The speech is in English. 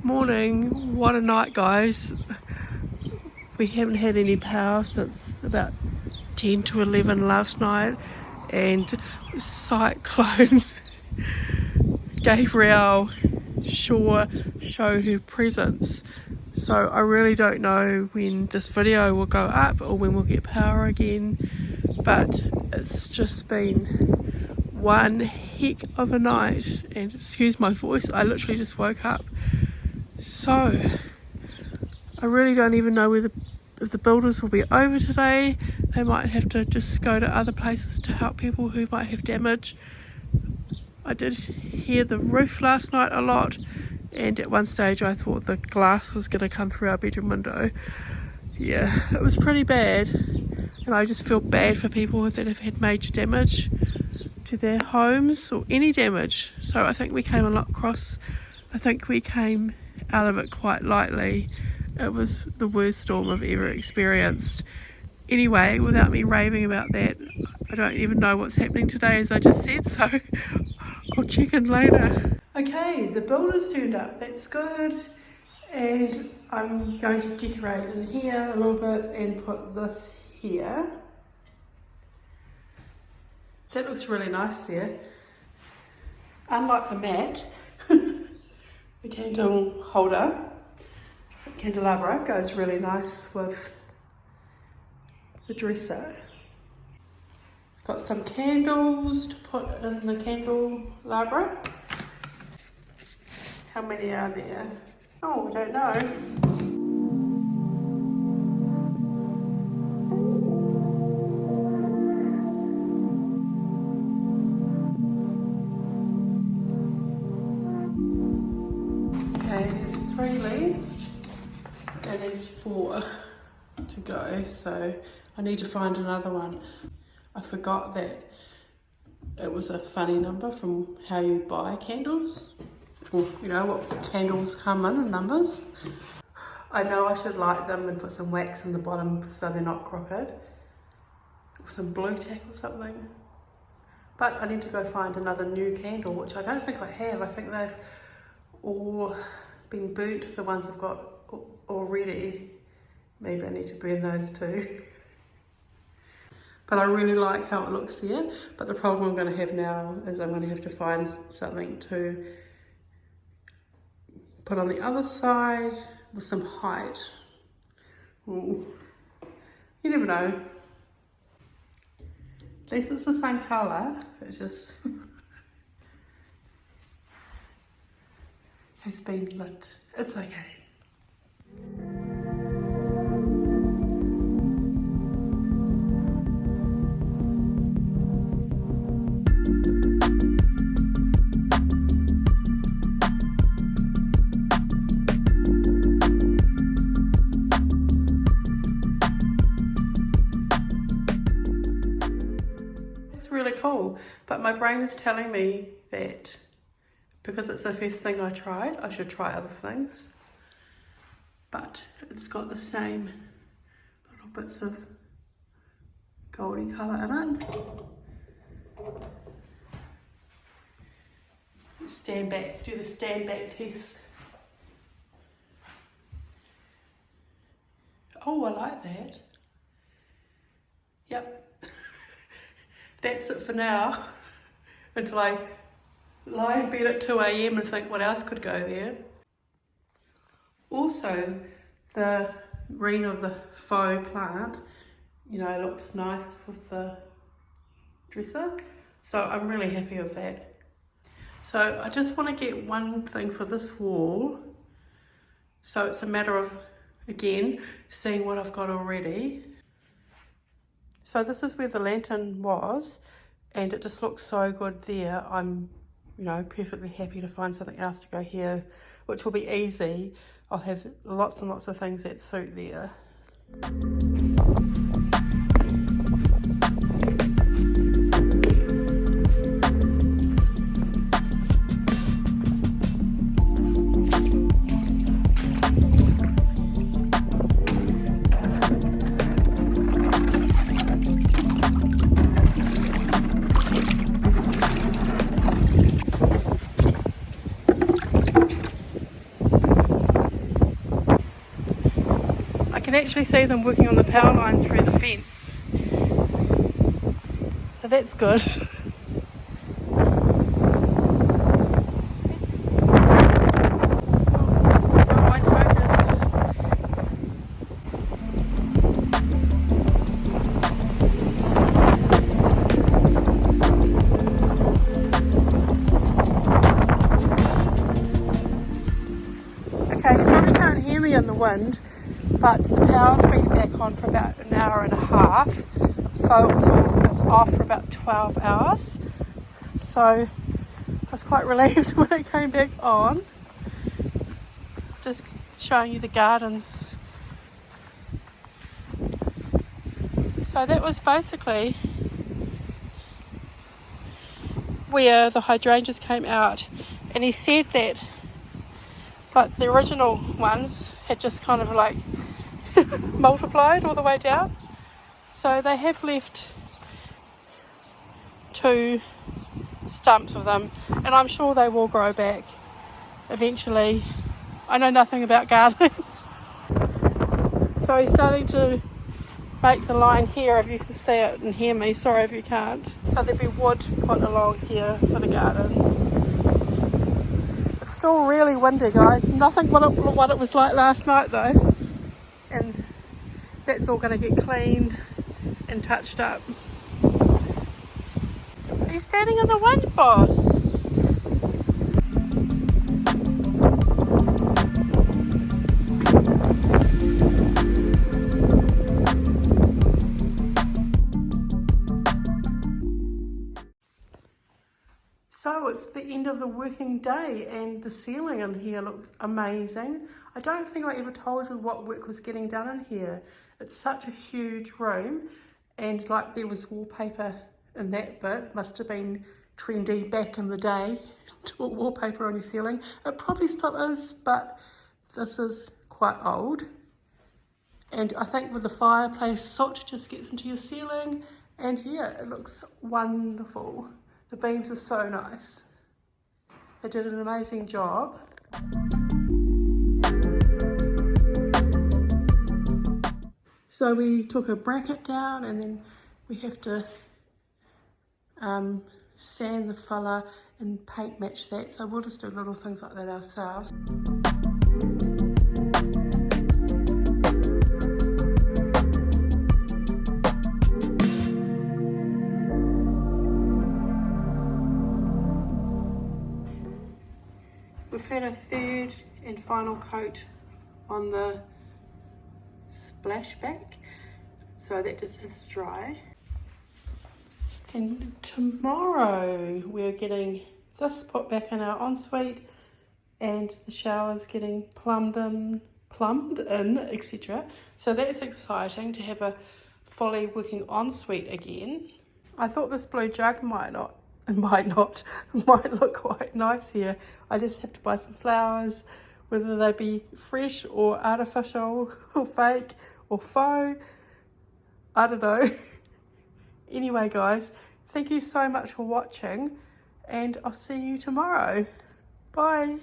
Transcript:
Morning, what a night, guys. We haven't had any power since about 10 to 11 last night, and Cyclone Gabrielle showed her presence. So I really don't know when this video will go up or when we'll get power again, but it's just been one heck of a night. And excuse my voice, I literally just woke up. So I really don't even know if the builders will be over today. They might have to just go to other places to help people who might have damage. I did hear the roof last night a lot, and at one stage I thought the glass was going to come through our bedroom window. Yeah, it was pretty bad, and I just feel bad for people that have had major damage to their homes or any damage. So I think we came out of it quite lightly. It was the worst storm I've ever experienced. Anyway, without me raving about that, I don't even know what's happening today, as I just said, so I'll check in later. Okay, the builders turned up, that's good. And I'm going to decorate in here a little bit and put this here. That looks really nice there. Unlike the mat, the candle holder, candelabra goes really nice with the dresser. Got some candles to put in the candelabra. How many are there? Oh, I don't know. There's 3 left and there's 4 to go, so I need to find another one. I forgot that it was a funny number from how you buy candles, or you know what candles come in numbers. I know I should light them and put some wax in the bottom so they're not crooked, or some blue tack or something, but I need to go find another new candle, which I don't think I have. I think they've all been burnt, the ones I've got already. Maybe I need to burn those too. But I really like how it looks there. But the problem I'm going to have now is I'm going to have to find something to put on the other side with some height. Ooh. You never know. At least it's the same colour. It's just has been lit. It's okay. It's really cool, but my brain is telling me that because it's the first thing I tried, I should try other things. But it's got the same little bits of goldy colour in it. Stand back, do the stand back test. Oh, I like that. Yep. That's it for now, until I lie in bed at 2 AM and think what else could go there. Also, the green of the faux plant, you know, looks nice with the dresser. So I'm really happy with that. So I just want to get one thing for this wall. So it's a matter of, again, seeing what I've got already. So this is where the lantern was, and it just looks so good there. I'm, you know, perfectly happy to find something else to go here, which will be easy. I'll have lots and lots of things that suit there. can actually see them working on the power lines through the fence. So that's good. Okay, you probably can't hear me in the wind, but the power's been back on for about an hour and a half, so it was off for about 12 hours. So I was quite relieved when it came back on. Just showing you the gardens. So that was basically where the hydrangeas came out, and he said that like the original ones had just kind of like multiplied all the way down. So they have left 2 stumps of them, and I'm sure they will grow back eventually. I know nothing about gardening. So he's starting to make the line here, if you can see it and hear me. Sorry if you can't. So there'll be wood put along here for the garden. Still really windy, guys. Nothing what it was like last night though, and that's all going to get cleaned and touched up. Are you standing in the wind, boss? So it's the end of the working day, and the ceiling in here looks amazing. I don't think I ever told you what work was getting done in here. It's such a huge room, and like there was wallpaper in that bit. Must have been trendy back in the day to put wallpaper on your ceiling. It probably still is, but this is quite old. And I think with the fireplace, soot just gets into your ceiling, and yeah, it looks wonderful. The beams are so nice. They did an amazing job. So we took a bracket down, and then we have to sand the filler and paint match that. So we'll just do little things like that ourselves. We've had a third and final coat on the splashback, so that just has to dry. And tomorrow we're getting this put back in our ensuite, and the shower's getting plumbed in, etc. So that's exciting to have a fully working ensuite again. I thought this blue jug might look quite nice here. I just have to buy some flowers, whether they be fresh or artificial or fake or faux, I don't know. Anyway guys, thank you so much for watching, and I'll see you tomorrow. Bye.